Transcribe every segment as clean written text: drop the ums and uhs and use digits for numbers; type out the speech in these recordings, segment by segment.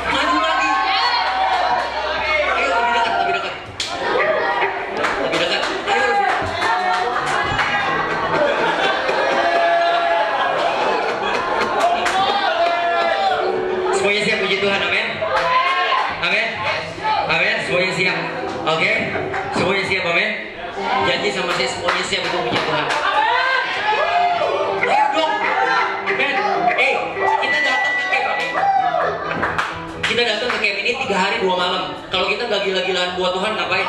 Maju lagi. Ayo lebih dekat, lebih dekat. Lebih dekat. Ayo. Semuanya siap, puji Tuhan, amin. Amin. Amin, semuanya siap. Oke. Semuanya siap, amin. Janji sama saya semuanya siap untuk puji Tuhan. Ayo dong. Amin. Kita datang ke camp ini. Kita datang ke camp ini 3 hari 2 malam. Kalau kita gak gila-gilaan buat Tuhan, ngapain?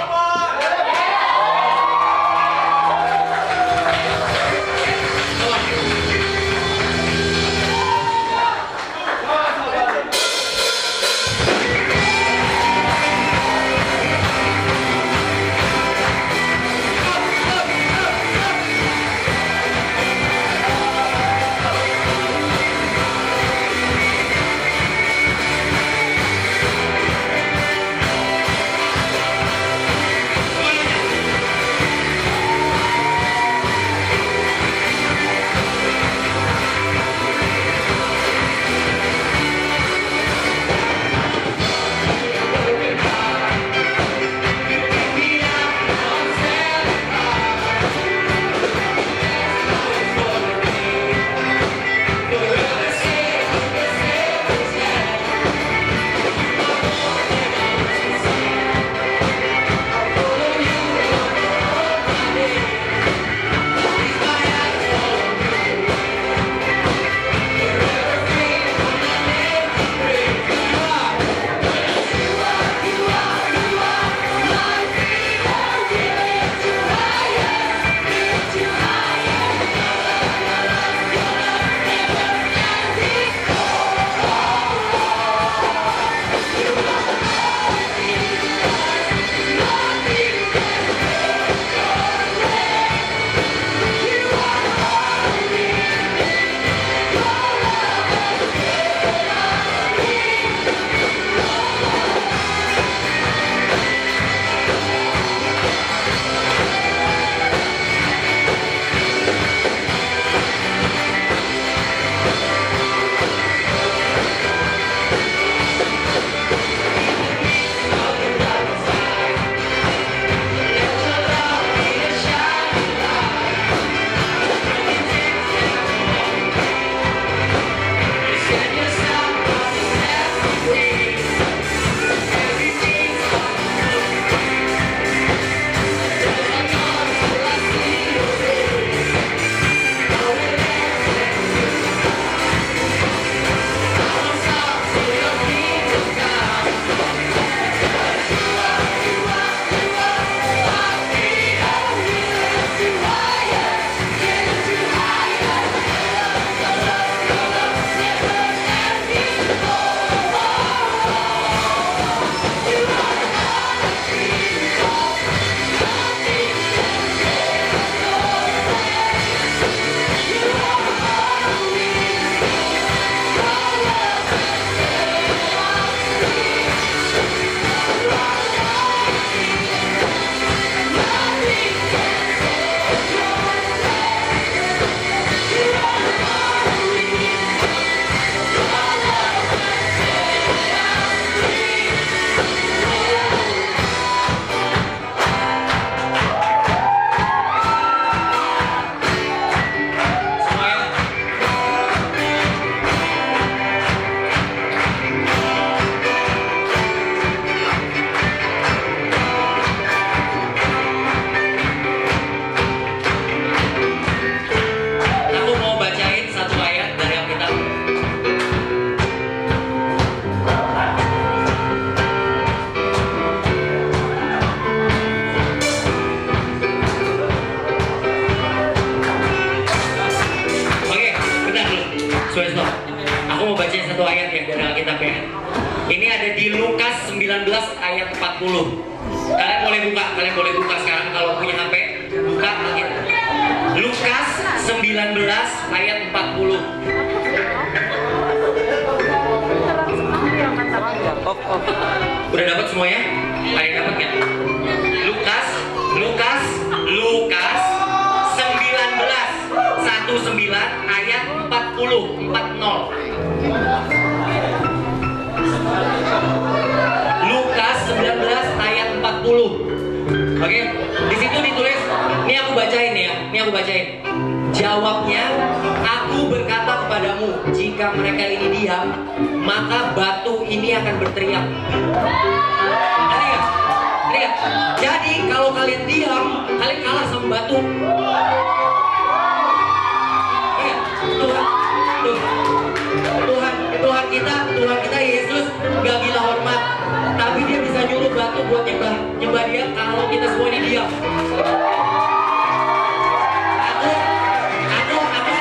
Ini ada di Lukas 19 ayat 40. Kalian boleh buka sekarang kalau punya HP. Buka Lukas 19 ayat 40. Udah dapat semuanya? Kalian dapat ya? Lukas 19 ayat 40. Oke, di situ ditulis, ini aku bacain ya, ini aku bacain. Jawabnya, aku berkata kepadamu, jika mereka ini diam, maka batu ini akan berteriak. Ngerti gak? Ngerti gak? Jadi kalau kalian diam, kalian kalah sama batu. Iya, Tuhan kita Yesus gak gila hormat, tapi dia bisa nyuruh batu buat nyembah dia kalau kita semua ini diam. Aku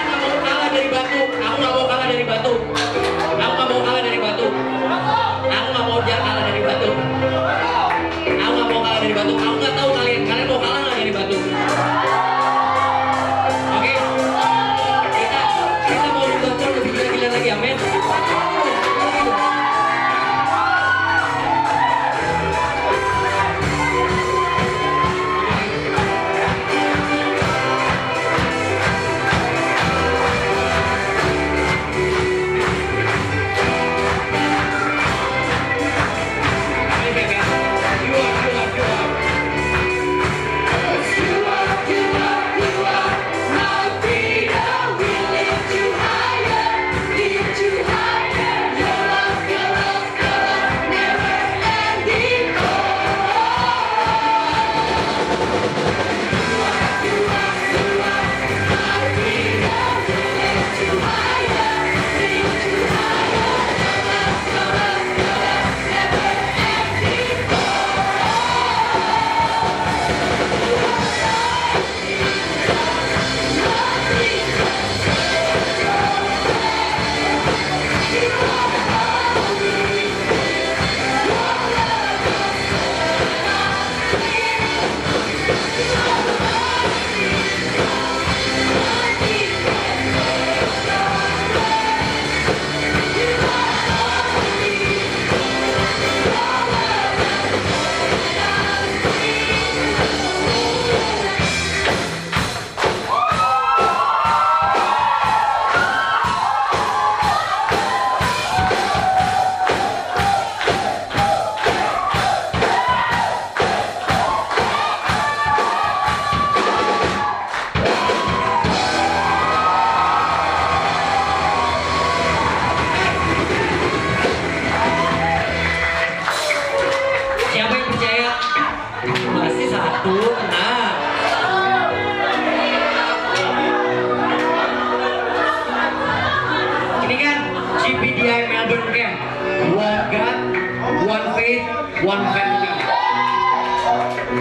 gak mau kalah dari batu. Aku gak mau kalah dari batu. Aku gak mau kalah dari batu. Aku gak mau kalah dari batu. Aku gak mau kalah dari batu. Aku gak tahu kalian mau kalah gak dari batu? Oke, kita mau dibaca lebih gila-gila lagi, amin. GPdI Melbourne Camp, One God, One Faith, One Family.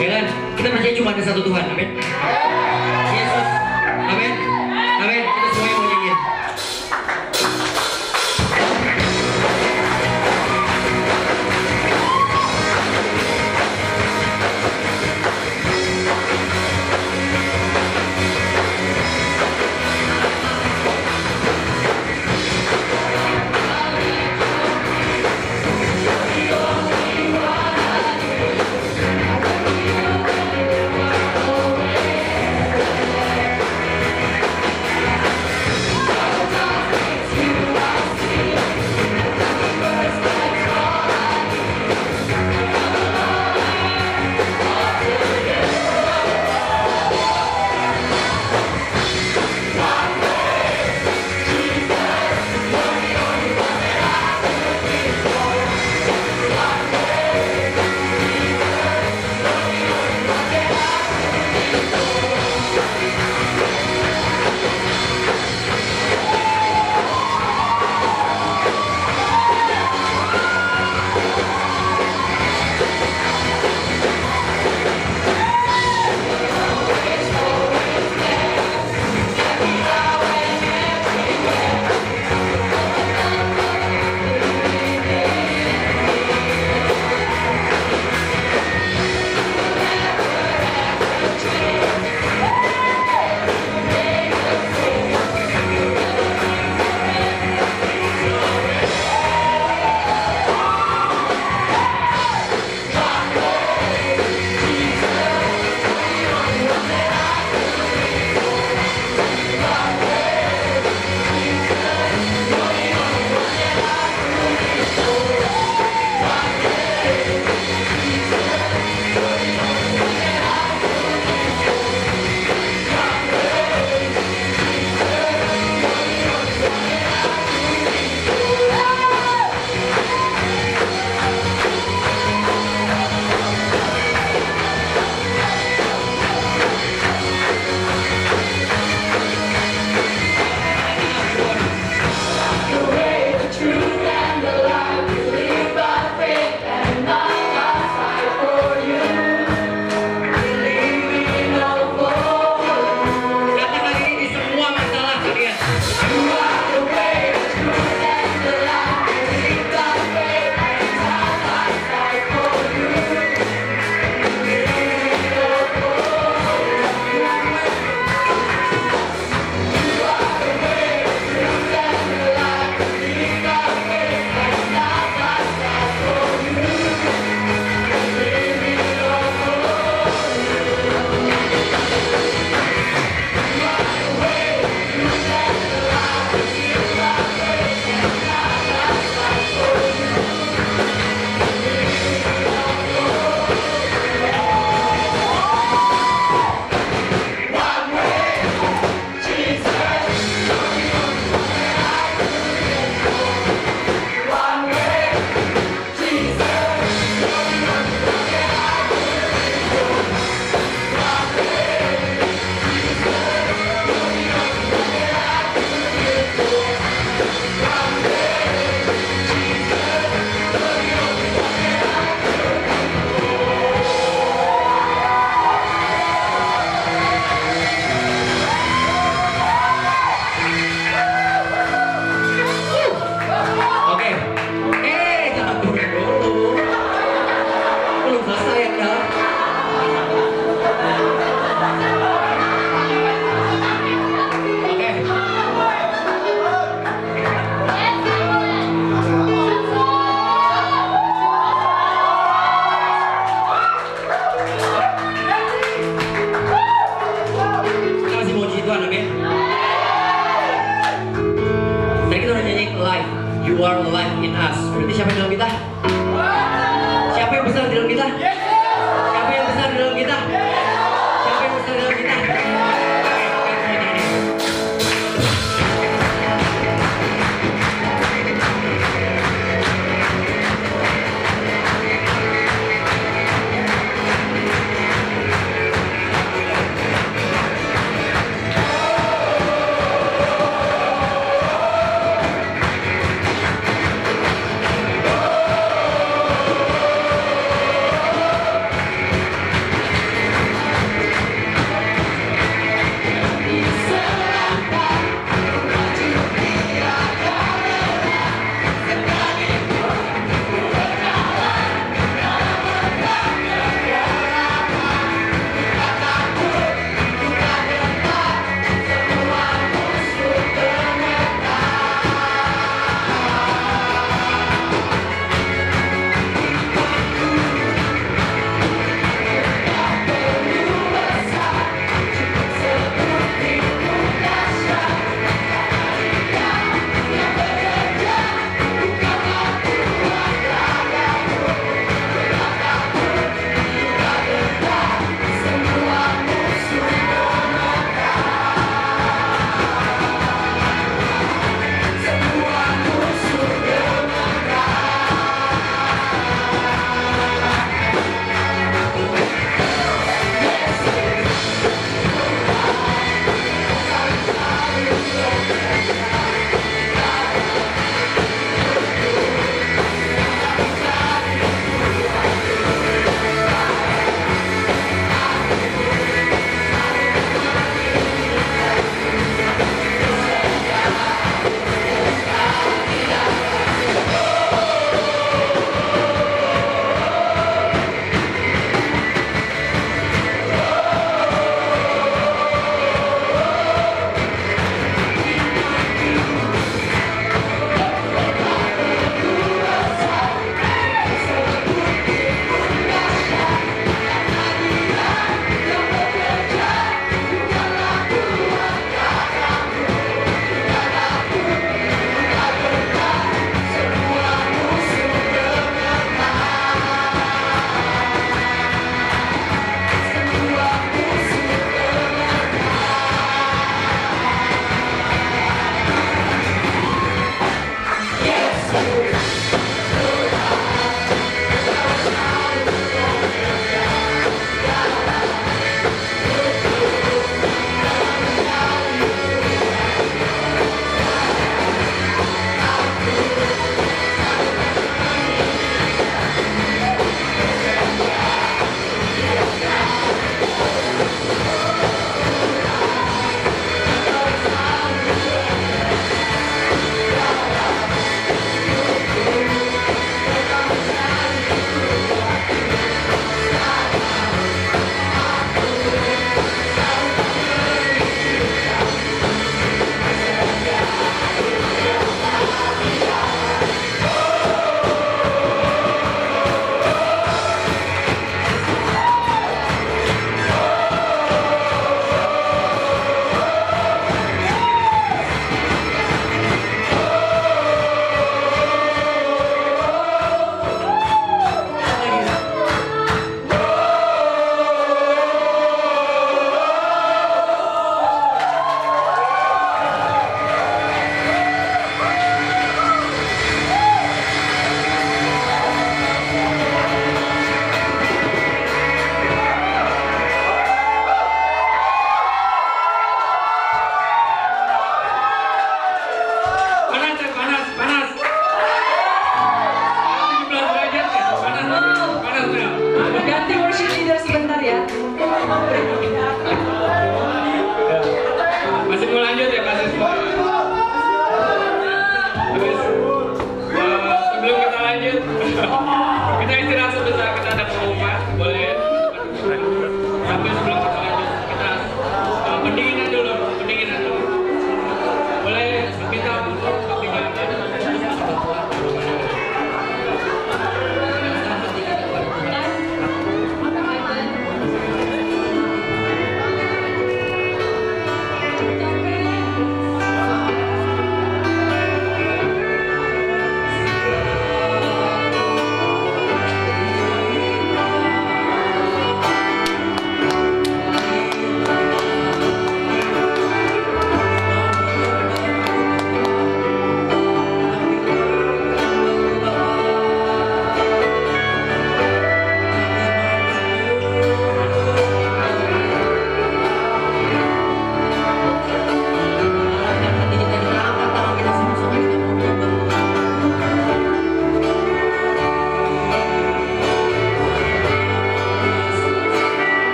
Ya kan? Kita percaya cuma ada satu Tuhan, amin. Yesus, amin, amin. Kita semua yang mau nyanyiin.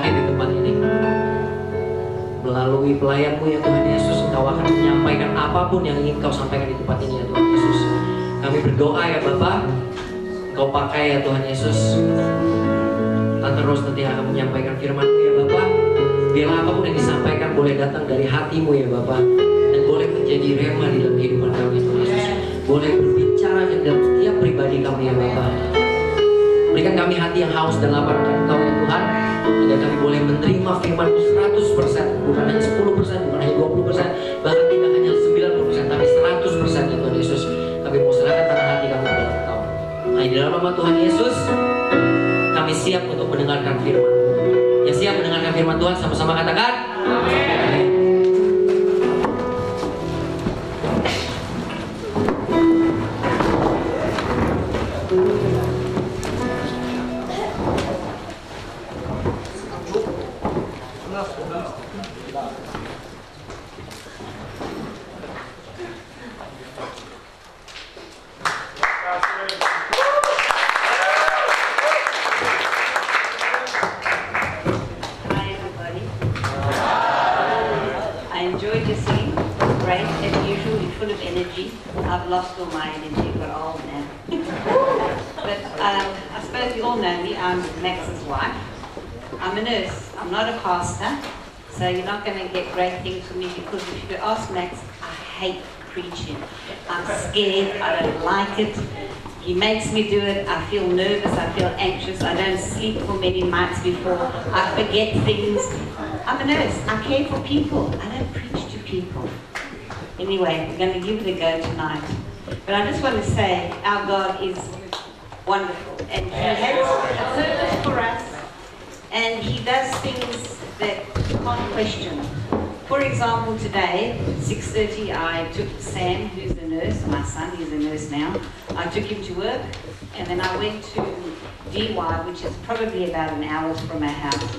hadir di tempat ini. Melalui pelayanmu ya Tuhan Yesus, Engkau akan menyampaikan apapun yang ingin Kau sampaikan di tempat ini ya Tuhan Yesus. Kami berdoa ya Bapa, Kau pakai ya Tuhan Yesus Tante Rose nanti akan menyampaikan firman-Mu ya Bapa. Biarlah apapun yang disampaikan boleh datang dari hatimu ya Bapa, dan boleh menjadi rema di dalam kehidupan kami Tuhan Yesus. Boleh berbicara di dalam setiap pribadi kami ya Bapa. Berikan kami hati yang haus dan lapar akan Engkau ya Tuhan, agar kami boleh menerima firman-Mu 100%, bukan hanya 10%, bukan hanya 20%, bahkan tidak hanya 90%, tapi 100% ya Tuhan Yesus. Kami mau serahkan tanah hati kami kepada Engkau. Hanya di dalam nama Tuhan Yesus, kami siap untuk mendengarkan firman-Mu. Yang siap mendengarkan firman Tuhan sama-sama katakan amin. I've lost all my energy, got old now. But I suppose you all know me, I'm Max's wife. I'm a nurse, I'm not a pastor, so you're not going to get great things from me, because if you ask Max, I hate preaching. I'm scared, I don't like it. He makes me do it, I feel nervous, I feel anxious, I don't sleep for many nights before, I forget things. I'm a nurse, I care for people, I don't preach to people. Anyway, we're going to give it a go tonight. But I just want to say, our God is wonderful. And He has a purpose for us. And He does things that you can't question. For example, today, 6:30, I took Sam, who's a nurse, my son, he's a nurse now. I took him to work. And then I went to DY, which is probably about an hour from our house,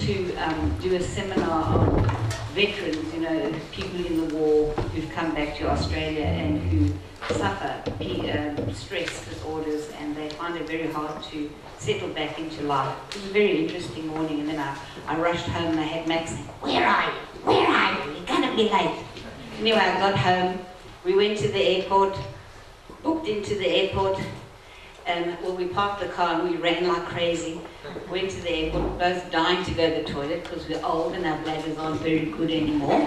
to do a seminar on veterans, you know, people in the war who've come back to Australia and who suffer stress disorders, and they find it very hard to settle back into life. It was a very interesting morning, and then I rushed home and I had Max saying, "Where are you? Where are you? You're going to be late." Anyway, I got home, we went to the airport, booked into the airport, and well, we parked the car and we ran like crazy. Went to the airport, both dying to go to the toilet because we're old and our bladders aren't very good anymore.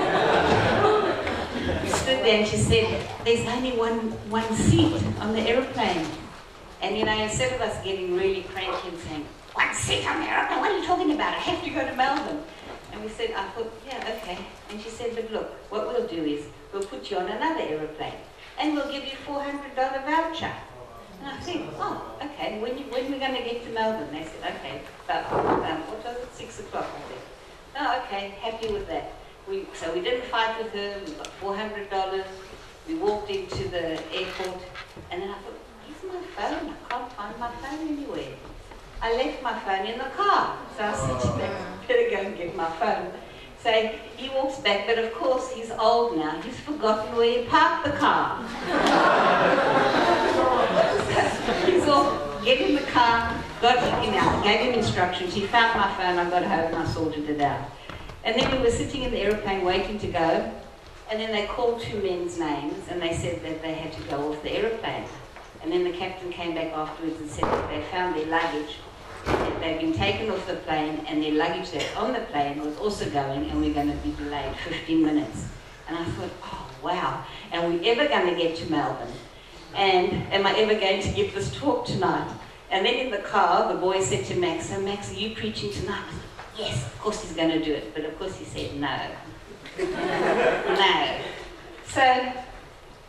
We stood there and she said, "There's only one seat on the aeroplane." And you know, instead of us getting really cranky and saying, "One seat on the aeroplane, what are you talking about? I have to go to Melbourne." And we said, I thought, yeah, okay. And she said, "But look, what we'll do is we'll put you on another aeroplane and we'll give you a $400 voucher." And I think, oh, okay, when we're going to get to Melbourne? They said, okay, but what was it, 6 o'clock, I think. Oh, okay, happy with that. So we didn't fight with her, we got $400, we walked into the airport, and then I thought, where's my phone? I can't find my phone anywhere. I left my phone in the car, so I said to him, better go and get my phone. So he walks back, but of course he's old now, he's forgotten where he parked the car. He's all, get in the car, got him out, gave him instructions, he found my phone, I got home and I sorted it out. And then we were sitting in the aeroplane waiting to go, and then they called two men's names and they said that they had to go off the aeroplane. And then the captain came back afterwards and said that they found their luggage, that they'd been taken off the plane and their luggage that's on the plane was also going, and we're going to be delayed 15 minutes. And I thought, oh wow, are we ever going to get to Melbourne? And am I ever going to give this talk tonight? And then in the car, the boy said to Max, "So Max, are you preaching tonight?" I said, "Yes, of course he's going to do it." But of course he said no. No. So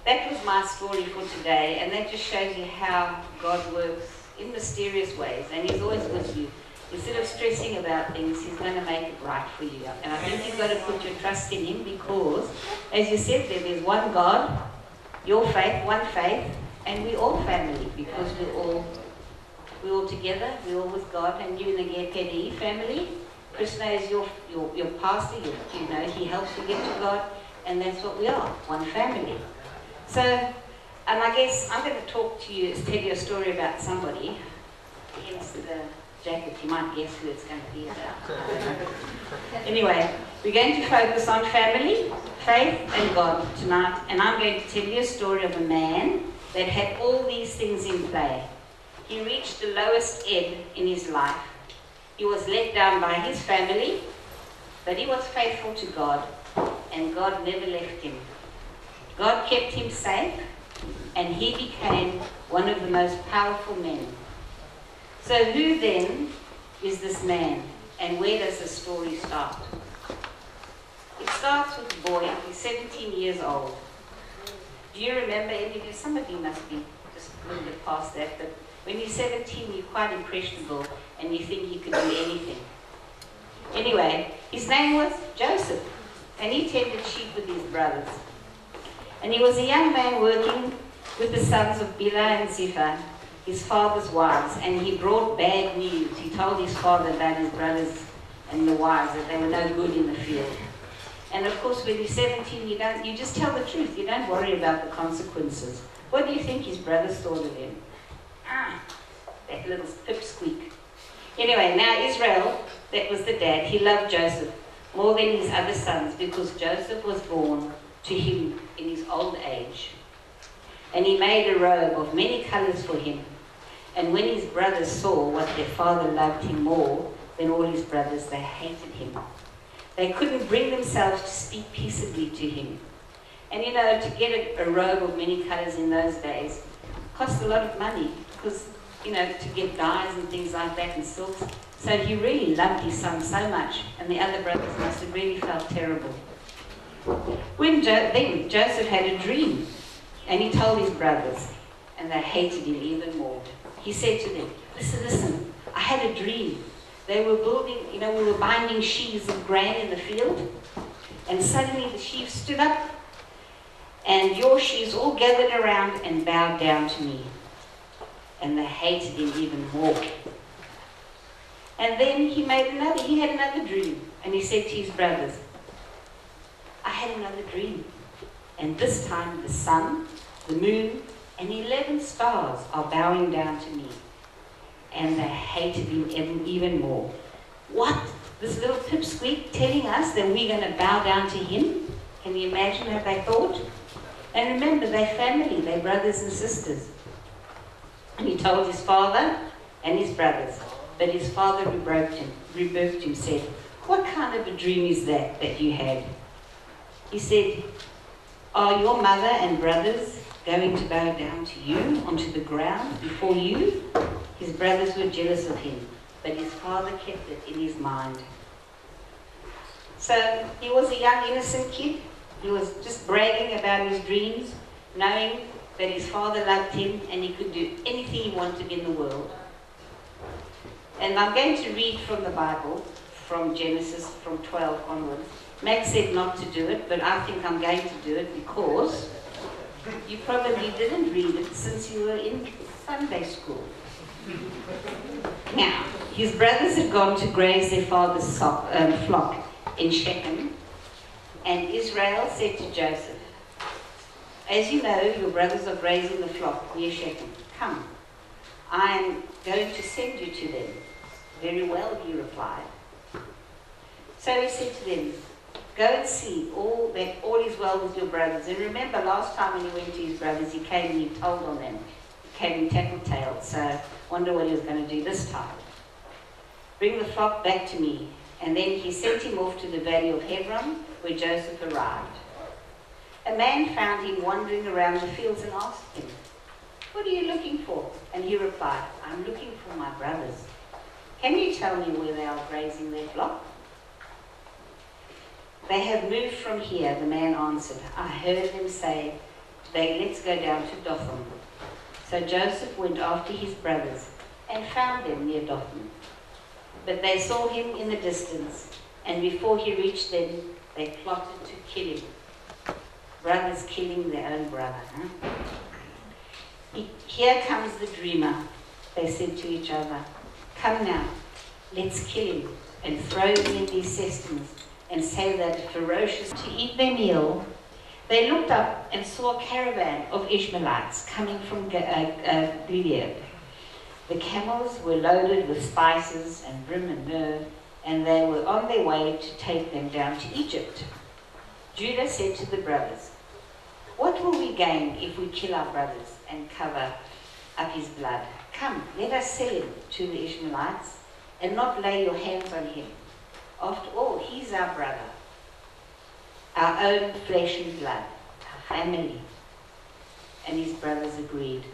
that was my story for today, and that just shows you how God works in mysterious ways, and He's always with you. Instead of stressing about things, He's going to make it right for you. And I think you've got to put your trust in Him, because, as you said, there's one God, your faith, one faith, and we're all family, because we're all together, we're all with God, and you in the GPdI family. Krishna is your pastor, you know, he helps you get to God, and that's what we are, one family. So, and I guess I'm going to talk to you, tell you a story about somebody, hence the jacket, you might guess who it's going to be about. Anyway, we're going to focus on family, faith, and God tonight, and I'm going to tell you a story of a man that had all these things in play. He reached the lowest ebb in his life. He was let down by his family, but he was faithful to God, and God never left him. God kept him safe, and he became one of the most powerful men. So who then is this man, and where does the story start? It starts with a boy. He's 17 years old. Do you remember any of you? Some of you must be just a little bit past that, but when you're 17, you're quite impressionable, and you think you could do anything. Anyway, his name was Joseph, and he tended sheep with his brothers. And he was a young man working with the sons of Bilhah and Zilpah, his father's wives, and he brought bad news. He told his father about his brothers and the wives, that they were no good in the field. And of course, when you're 17, you just tell the truth. You don't worry about the consequences. What do you think his brothers thought of him? That little pipsqueak. Anyway, now Israel, that was the dad, he loved Joseph more than his other sons, because Joseph was born to him in his old age. And he made a robe of many colors for him. And when his brothers saw what their father loved him more than all his brothers, they hated him. They couldn't bring themselves to speak peaceably to him. And you know, to get a robe of many colors in those days cost a lot of money, because, you know, to get dyes and things like that and silks. So he really loved his son so much, and the other brothers must have really felt terrible. Then Joseph had a dream, and he told his brothers, and they hated him even more. He said to them, listen, I had a dream. They were building, we were binding sheaves of grain in the field, and suddenly the sheaves stood up, and your sheaves all gathered around and bowed down to me. And they hated him even more. And then he had another dream, and he said to his brothers, I had another dream, and this time the sun, the moon, and 11 stars are bowing down to me. And they hated him even more. What? This little pipsqueak telling us that we're going to bow down to him? Can you imagine what they thought? And remember, they're family, they're brothers and sisters. And he told his father and his brothers, but his father rebuked him, said, what kind of a dream is that you had? He said, are your mother and brothers going to bow down to you onto the ground before you? His brothers were jealous of him, but his father kept it in his mind. So he was a young, innocent kid. He was just bragging about his dreams, knowing that his father loved him and he could do anything he wanted in the world. And I'm going to read from the Bible, from Genesis, from 12 onwards. Max said not to do it, but I think I'm going to do it because you probably didn't read it since you were in Sunday school. Now, his brothers had gone to graze their father's flock in Shechem, and Israel said to Joseph, as you know, your brothers are grazing the flock near Shechem. Come, I am going to send you to them. Very well, he replied. So he said to them, go and see that all is well with your brothers. And remember, last time when he went to his brothers, he came and he told on them. He came in tattletales, so wonder what he was going to do this time. Bring the flock back to me. And then he sent him off to the valley of Hebron, where Joseph arrived. A man found him wandering around the fields and asked him, what are you looking for? And he replied, I'm looking for my brothers. Can you tell me where they are grazing their flock? They have moved from here, the man answered. I heard them say, let's go down to Dothan. So Joseph went after his brothers and found them near Dothan. But they saw him in the distance, and before he reached them, they plotted to kill him. Brothers killing their own brother. Here comes the dreamer, they said to each other. Come now, let's kill him and throw him in these cisterns and say that ferocious to eat their meal. They looked up and saw a caravan of Ishmaelites coming from Gilead. The camels were loaded with spices and brim and myrrh, and they were on their way to take them down to Egypt. Judah said to the brothers, "What will we gain if we kill our brothers and cover up his blood? Come, let us sell him to the Ishmaelites and not lay your hands on him. After all, he's our brother, our own flesh and blood, our family." And his brothers agreed.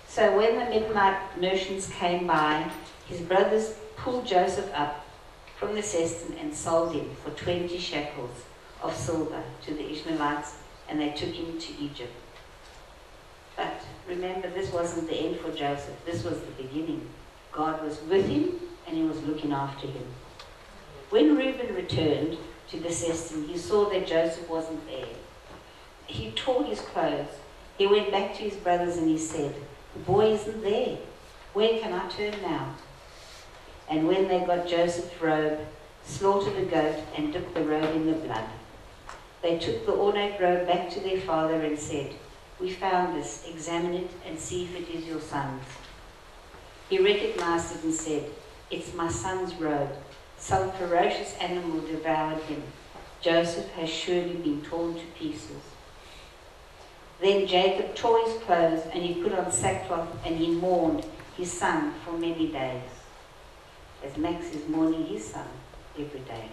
So when the midnight merchants came by, his brothers pulled Joseph up from the cistern and sold him for 20 shekels of silver to the Ishmaelites, and they took him to Egypt. But remember, this wasn't the end for Joseph. This was the beginning. God was with him, and he was looking after him. When Reuben returned to the cistern, he saw that Joseph wasn't there. He tore his clothes. He went back to his brothers and he said, "The boy isn't there. Where can I turn now?" And when they got Joseph's robe, slaughtered a goat and dipped the robe in the blood. They took the ornate robe back to their father and said, "We found this. Examine it and see if it is your son's." He recognized it and said, "It's my son's robe. Some ferocious animal devoured him. Joseph has surely been torn to pieces." Then Jacob tore his clothes and he put on sackcloth and he mourned his son for many days, as Max is mourning his son every day.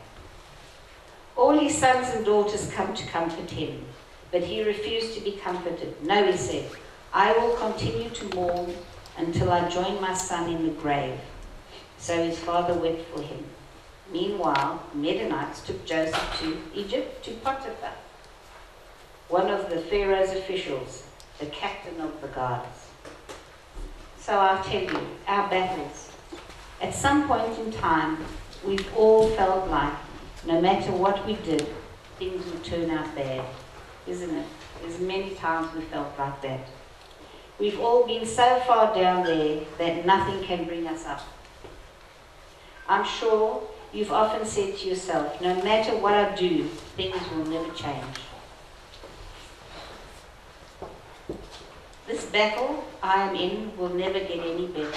All his sons and daughters come to comfort him, but he refused to be comforted. "No," he said, "I will continue to mourn until I join my son in the grave." So his father wept for him. Meanwhile, the Midianites took Joseph to Egypt, to Potiphar, one of the Pharaoh's officials, the captain of the guards. So I'll tell you, our battles. At some point in time, we've all felt like no matter what we did, things would turn out bad, isn't it? There's many times we felt like that. We've all been so far down there that nothing can bring us up. I'm sure you've often said to yourself, no matter what I do, things will never change. This battle I am in will never get any better.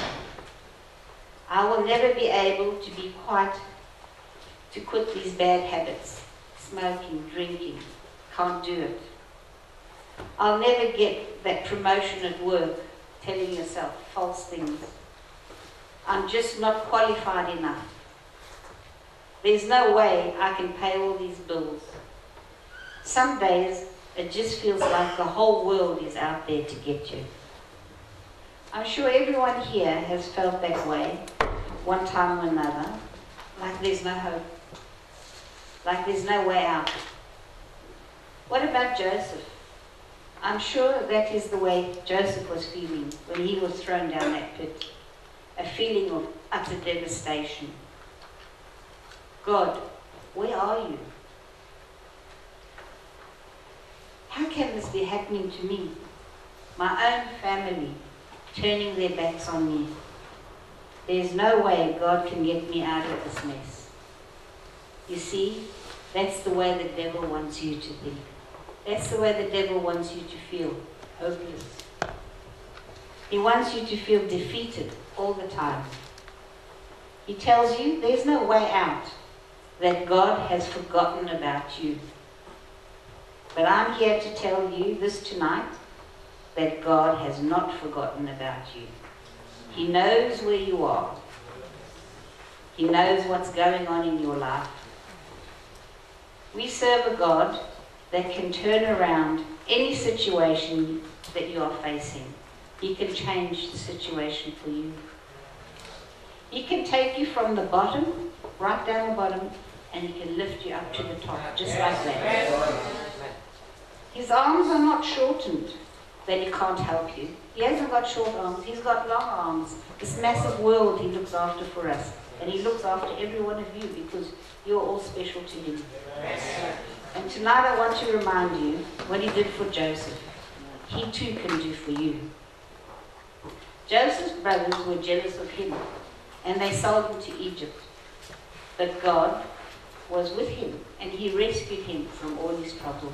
I will never be able to quit these bad habits, smoking, drinking, can't do it. I'll never get that promotion at work, telling yourself false things. I'm just not qualified enough. There's no way I can pay all these bills. Some days it just feels like the whole world is out there to get you. I'm sure everyone here has felt that way, one time or another, like there's no hope, like there's no way out. What about Joseph? I'm sure that is the way Joseph was feeling when he was thrown down that pit, a feeling of utter devastation. God, where are you? How can this be happening to me? My own family turning their backs on me. There's no way God can get me out of this mess. You see, that's the way the devil wants you to think. That's the way the devil wants you to feel hopeless. He wants you to feel defeated all the time. He tells you there's no way out, that God has forgotten about you. But I'm here to tell you this tonight, that God has not forgotten about you. He knows where you are. He knows what's going on in your life. We serve a God that can turn around any situation that you are facing. He can change the situation for you. He can take you from the bottom, right down the bottom, and he can lift you up to the top, just like that. His arms are not shortened that he can't help you. He hasn't got short arms, he's got long arms. This massive world he looks after for us. And he looks after every one of you because you're all special to him. And tonight I want to remind you what he did for Joseph. He too can do for you. Joseph's brothers were jealous of him and they sold him to Egypt. But God was with him and he rescued him from all his troubles.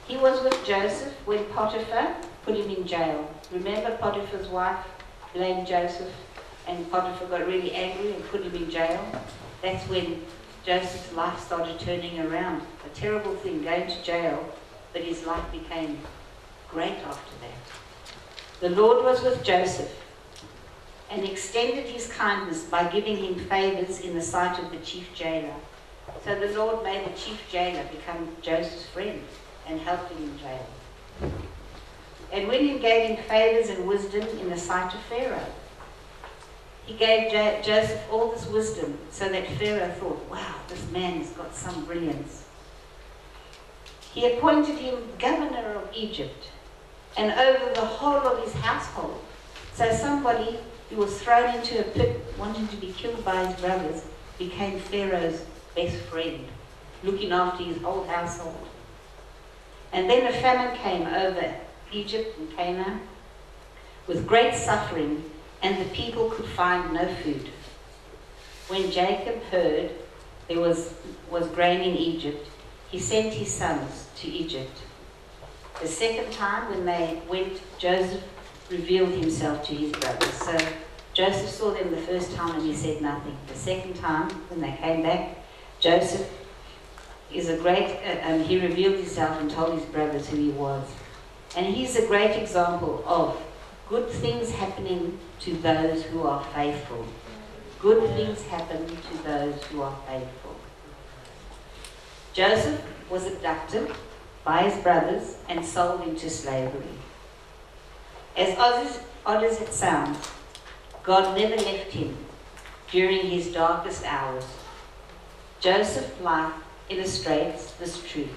He was with Joseph when Potiphar put him in jail. Remember Potiphar's wife blamed Joseph and Potiphar got really angry and put him in jail? That's when Joseph's life started turning around. A terrible thing, going to jail, but his life became great after that. The Lord was with Joseph and extended his kindness by giving him favors in the sight of the chief jailer. So the Lord made the chief jailer become Joseph's friend and helped him in jail. And when he gave him favors and wisdom in the sight of Pharaoh, he gave Joseph all this wisdom so that Pharaoh thought, wow, this man has got some brilliance. He appointed him governor of Egypt and over the whole of his household. So somebody who was thrown into a pit wanting to be killed by his brothers became Pharaoh's best friend, looking after his whole household. And then a famine came over Egypt and Canaan with great suffering, and the people could find no food. When Jacob heard there was grain in Egypt, he sent his sons to Egypt. The second time when they went, Joseph revealed himself to his brothers. So Joseph saw them the first time and he said nothing. The second time when they came back, Joseph is a great, he revealed himself and told his brothers who he was. And he's a great example of good things happening to those who are faithful. Good things happen to those who are faithful. Joseph was abducted by his brothers and sold into slavery. As odd as it sounds, God never left him during his darkest hours. Joseph's life illustrates this truth.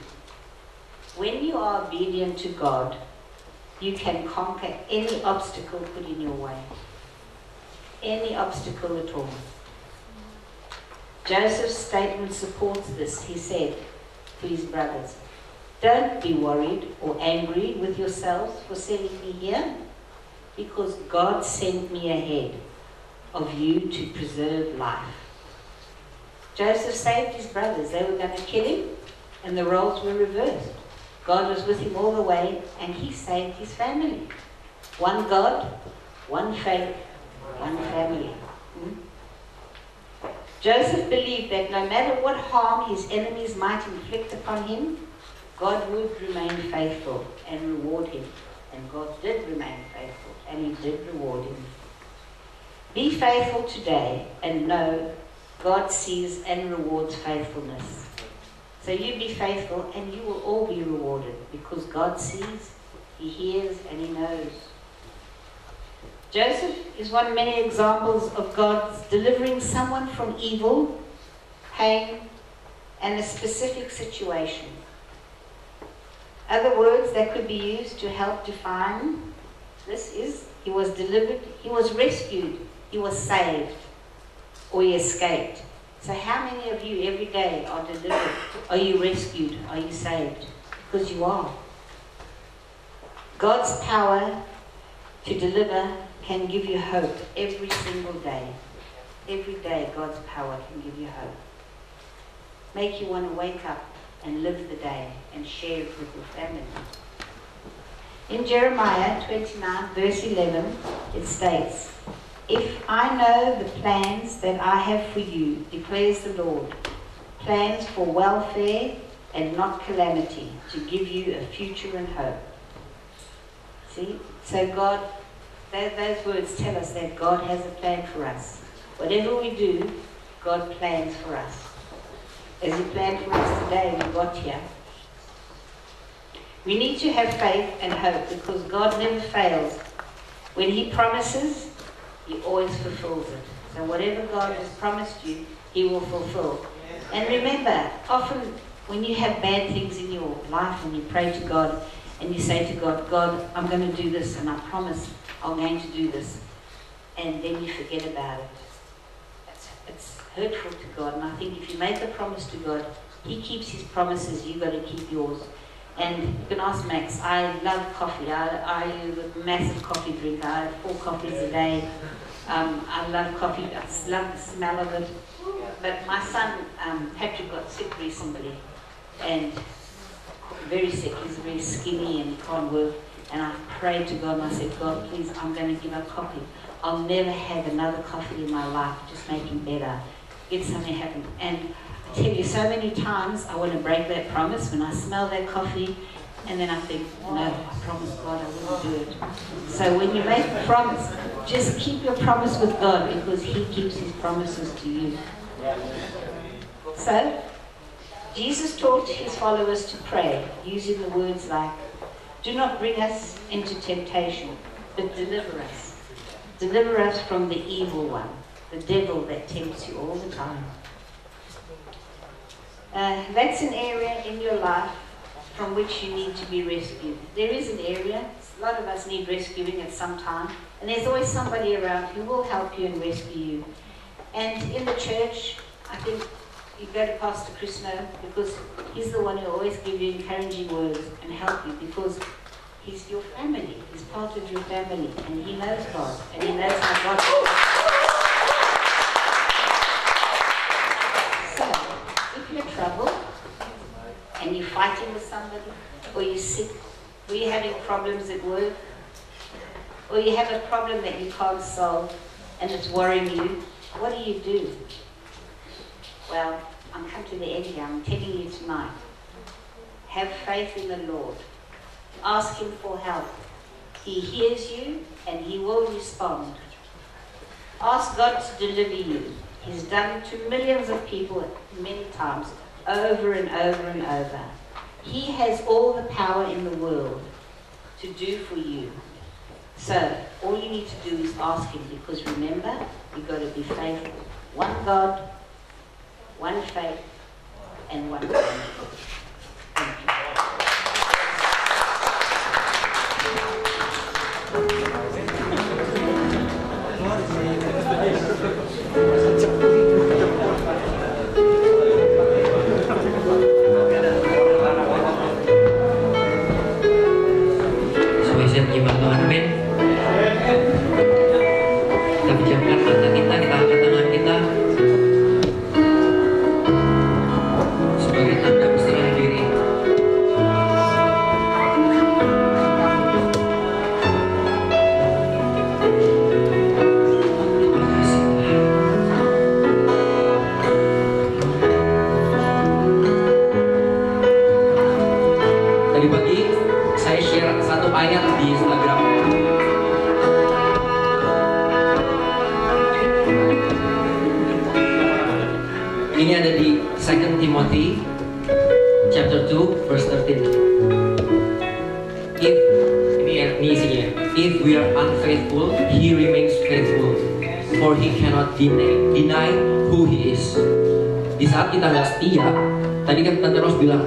When you are obedient to God, you can conquer any obstacle put in your way. Any obstacle at all. Joseph's statement supports this. He said to his brothers, don't be worried or angry with yourselves for sending me here, because God sent me ahead of you to preserve life. Joseph saved his brothers. They were going to kill him, and the roles were reversed. God was with him all the way, and he saved his family. One God, one faith, one family. Joseph believed that no matter what harm his enemies might inflict upon him, God would remain faithful and reward him. And God did remain faithful, and he did reward him. Be faithful today and know God sees and rewards faithfulness. So you be faithful and you will all be rewarded, because God sees, he hears, and he knows. Joseph is one of many examples of God's delivering someone from evil, pain, and a specific situation. Other words that could be used to help define this is, he was delivered, he was rescued, he was saved, or he escaped. So how many of you every day are delivered? Are you rescued? Are you saved? Because you are. God's power to deliver can give you hope every single day. Every day God's power can give you hope. Make you want to wake up and live the day and share it with your family. In Jeremiah 29 verse 11 it states, if I know the plans that I have for you, declares the Lord, plans for welfare and not calamity, to give you a future and hope. See? So God, those words tell us that God has a plan for us. Whatever we do, God plans for us. As He planned for us today, we got here. We need to have faith and hope, because God never fails. When He promises, He always fulfills it. So whatever God has promised you, He will fulfill. And remember, often when you have bad things in your life and you pray to God and you say to God, God, I'm going to do this, and I promise I'm going to do this, and then you forget about it. It's hurtful to God. And I think if you make a promise to God, He keeps His promises. You've got to keep yours. And you can ask Max. I love coffee. I am a massive coffee drinker. I have 4 coffees a day. I love coffee. I just love the smell of it. But my son, Patrick, got sick recently. And very sick. He's very skinny and he can't work. And I prayed to God and I said, God, please, I'm going to give up coffee. I'll never have another coffee in my life, just make him better. Get something happen. And I tell you, so many times I want to break that promise when I smell that coffee, and then I think, no, I promised God I wouldn't do it. So when you make a promise, just keep your promise with God, because he keeps his promises to you. So, Jesus taught his followers to pray, using the words like, do not bring us into temptation, but deliver us. Deliver us from the evil one, the devil that tempts you all the time. That's an area in your life from which you need to be rescued. There is an area, a lot of us need rescuing at some time, and there's always somebody around who will help you and rescue you. And in the church, I think you go to Pastor Chris now, because he's the one who always gives you encouraging words and help you, because he's your family, he's part of your family, and he knows God, and he knows how God works. So, if you're in trouble, and you're fighting with somebody, or you're sick, or you're having problems at work, or you have a problem that you can't solve, and it's worrying you, what do? Well, I'm come to the end here. I'm telling you tonight, have faith in the Lord. Ask him for help. He hears you and he will respond. Ask God to deliver you. He's done it to millions of people many times, over and over and over. He has all the power in the world to do for you. So, all you need to do is ask him, because remember, you've got to be faithful. One God, one faith, and one family. Thank you. Supaya saya menyembah Tuhan, amin. Kita pejamkan mata kita, kita angkat tangan kita sebagai tanda berserah diri. Terima kasih Tuhan. Tadi pagi saya share satu ayat di Instagram. Ini ada di 2 Timothy chapter 2 verse 13. Ini isinya. If we are unfaithful, he remains faithful, for he cannot deny who he is. Di saat kita nggak setia, tadi kan Tante Ros bilang,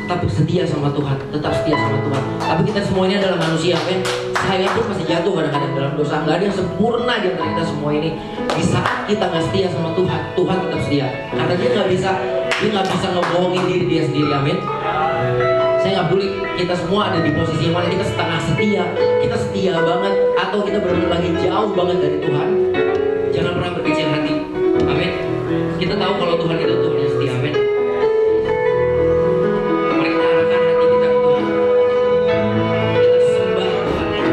tetap setia sama Tuhan, tetap setia sama Tuhan. Tapi kita semua ini adalah manusia, kan? Saya pun masih jatuh kadang-kadang dalam dosa. Nggak ada yang sempurna di antara kita semua ini. Di saat kita nggak setia sama Tuhan, Tuhan tetap setia. Karena dia nggak bisa ngebohongin diri dia sendiri, amin. Saya nggak peduli kita semua ada di posisi mana, kita setengah setia, kita setia banget, atau kita benar-benar lagi jauh banget dari Tuhan. Jangan pernah berkecil hati, amin. Kita tahu kalau Tuhan itu Tuhan yang setia, amin. Mari kita arahkan hati kita ke Tuhan. Kita sembah Tuhan.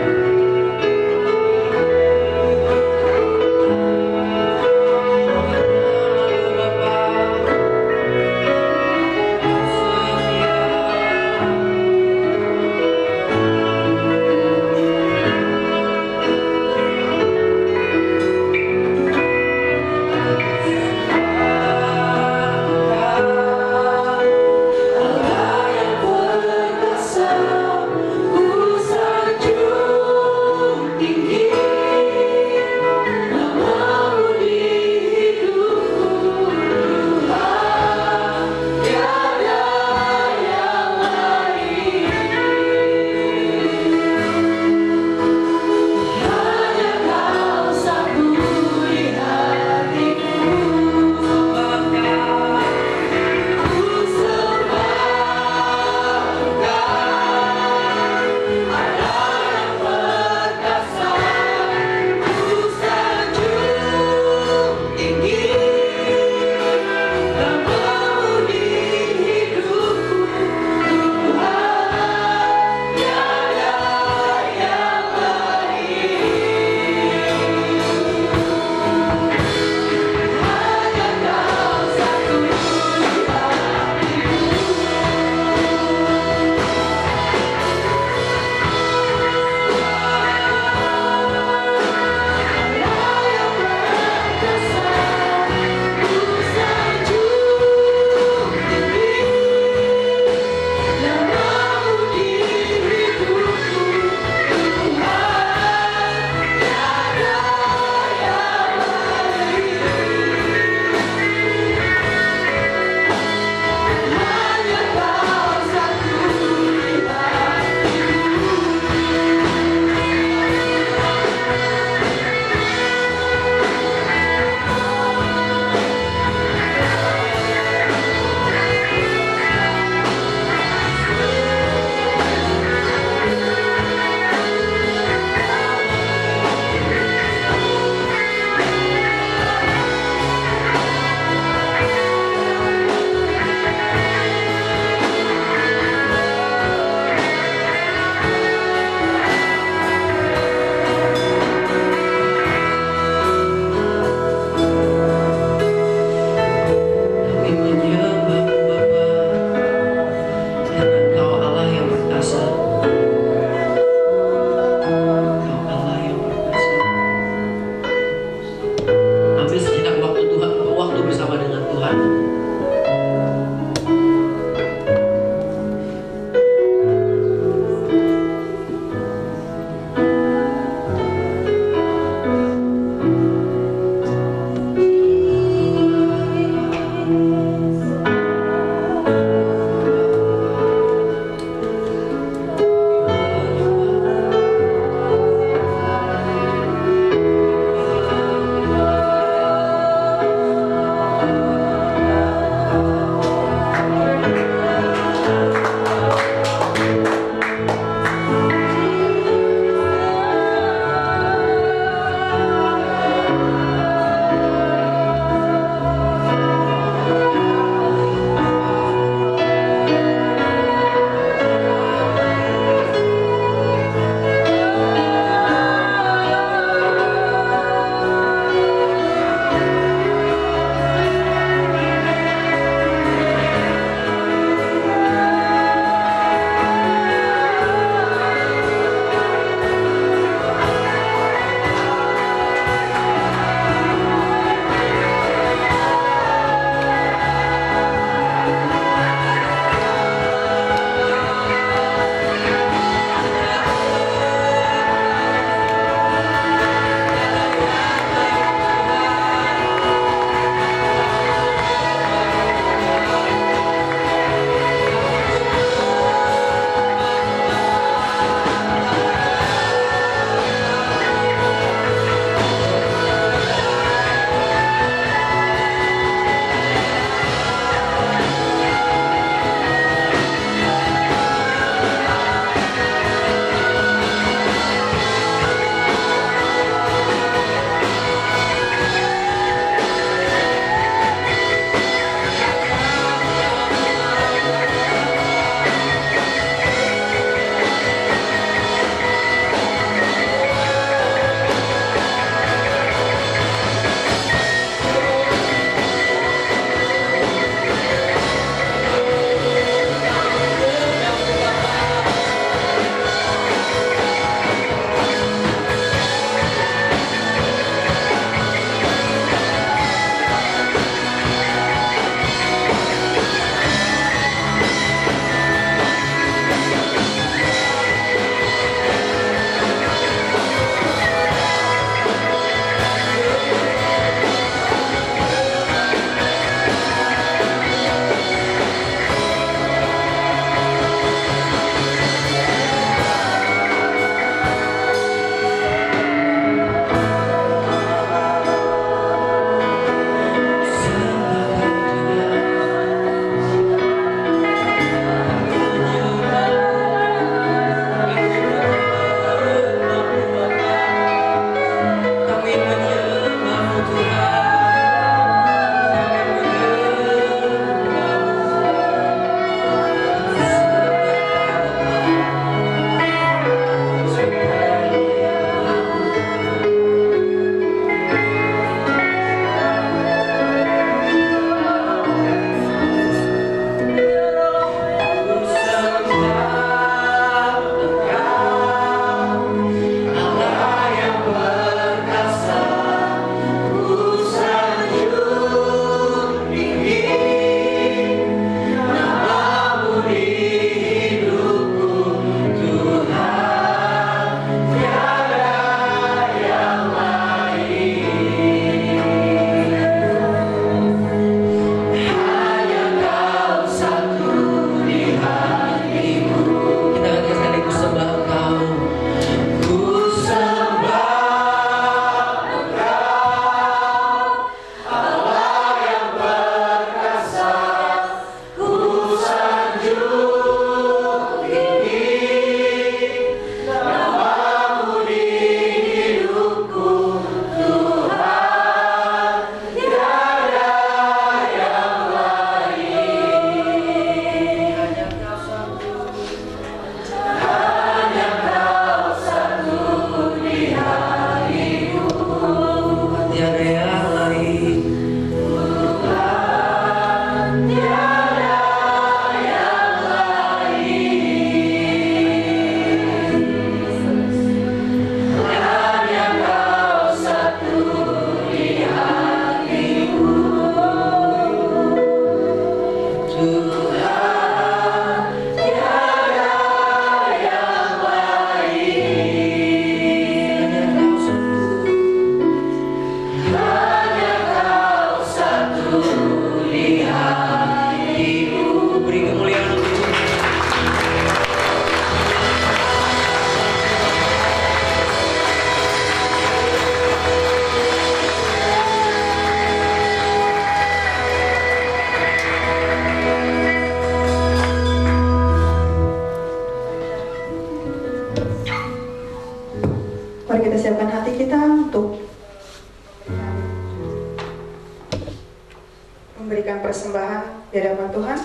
memberikan persembahan di hadapan Tuhan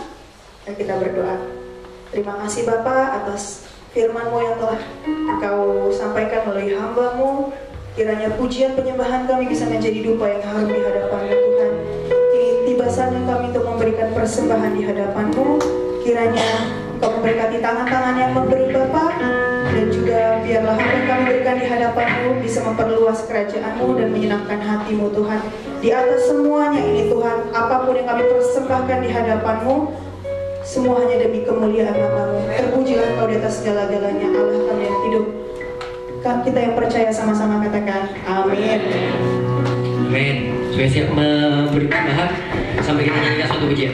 dan kita berdoa. Terima kasih Bapa atas firman-Mu yang telah Engkau sampaikan melalui hamba-Mu. Kiranya pujian penyembahan kami bisa menjadi dupa yang harum di hadapan-Mu Tuhan. Tiba saatnya kami untuk memberikan persembahan di hadapan-Mu. Kiranya Engkau memberkati tangan-tangan yang memberi Bapa, dan juga biarlah apa yang kami berikan di hadapan-Mu bisa memperluas kerajaan-Mu dan menyenangkan hati-Mu Tuhan. Di atas semuanya ini Tuhan, apapun yang kami persembahkan di hadapan-Mu, semua hanya demi kemuliaan nama-Mu. Terpujilah Engkau di atas segala-galanya, Allah kami yang hidup. Kita yang percaya sama-sama katakan amin. Amin. Sudah siap memberi tambahan sampai kita nyanyikan suatu pujian.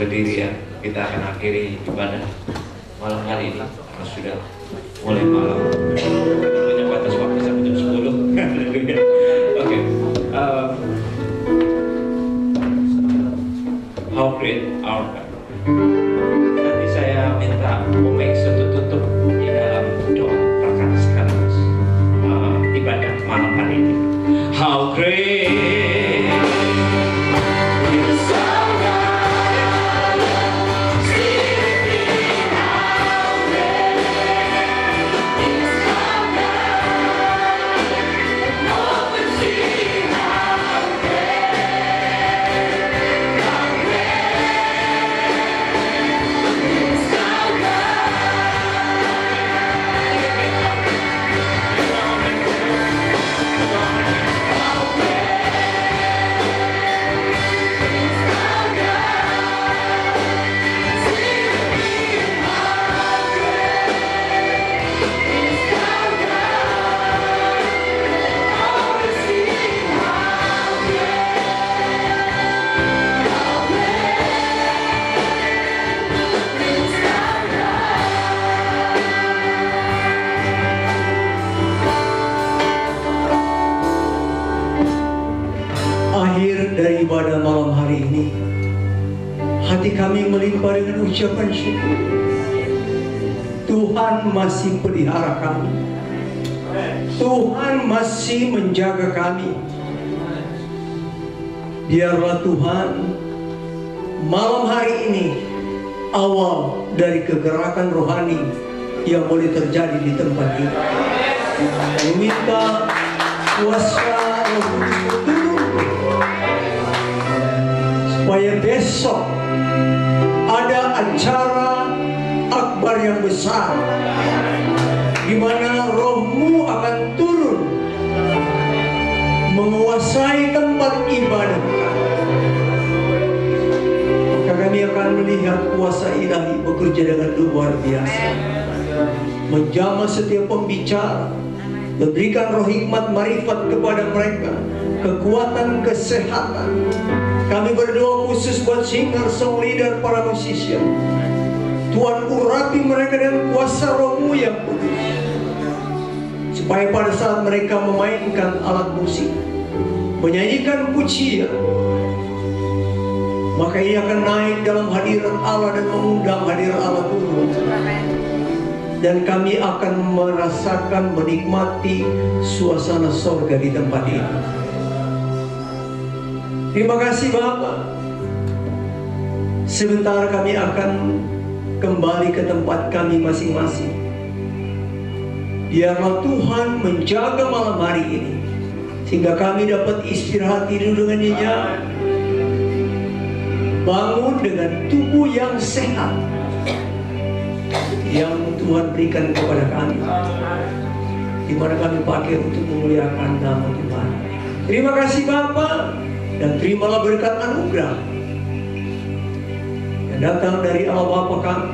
berdiri ya. Kita akan akhiri ibadah malam hari ini karena sudah mulai malam. Hanya batas waktu sampai jam 10. Oke. How great our God. Nanti saya minta Omeng tutup di dalam doa perkataan sekarang ibadah malam hari ini. How great. Dari ibadah malam hari ini, hati kami melimpah dengan ucapan syukur. Tuhan masih pelihara kami, Tuhan masih menjaga kami. Biarlah Tuhan malam hari ini awal dari kegerakan rohani yang boleh terjadi di tempat ini. Kami minta kuasa Roh Kudus berturun supaya besok ada acara akbar yang besar di mana Roh-Mu akan turun menguasai tempat ibadah. Maka kami akan melihat kuasa ilahi bekerja dengan luar biasa, menjamah setiap pembicara, memberikan roh hikmat marifat kepada mereka, kekuatan, kesehatan. Kami berdoa khusus buat singer, song leader, para musician. Tuhan urapi mereka dengan kuasa Roh-Mu yang kudus, supaya pada saat mereka memainkan alat musik, menyanyikan pujian, maka ia akan naik dalam hadirat Allah dan mengundang hadirat Allah turun. Dan kami akan merasakan, menikmati suasana sorga di tempat ini. Terima kasih Bapa. Sebentar kami akan kembali ke tempat kami masing-masing. Biarlah Tuhan menjaga malam hari ini, sehingga kami dapat istirahat tidur dengan nyenyak, bangun dengan tubuh yang sehat yang Tuhan berikan kepada kami, di mana kami pakai untuk memuliakan nama Tuhan. Terima kasih Bapa, dan terimalah berkat anugerah yang datang dari Allah Bapa kami,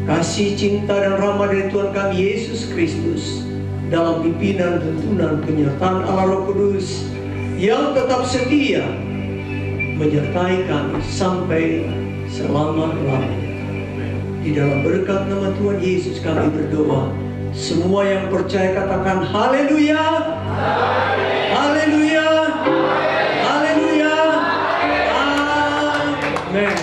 kasih, cinta, dan rahmat dari Tuhan kami Yesus Kristus, dalam pimpinan, tuntunan, penyertaan Allah Roh Kudus yang tetap setia menyertai kami sampai selama-lamanya. Di dalam berkat nama Tuhan Yesus kami berdoa. Semua yang percaya katakan haleluya. Haleluya. Haleluya. Amin.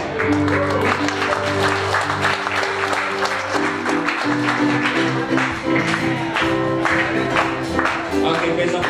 Oke, besok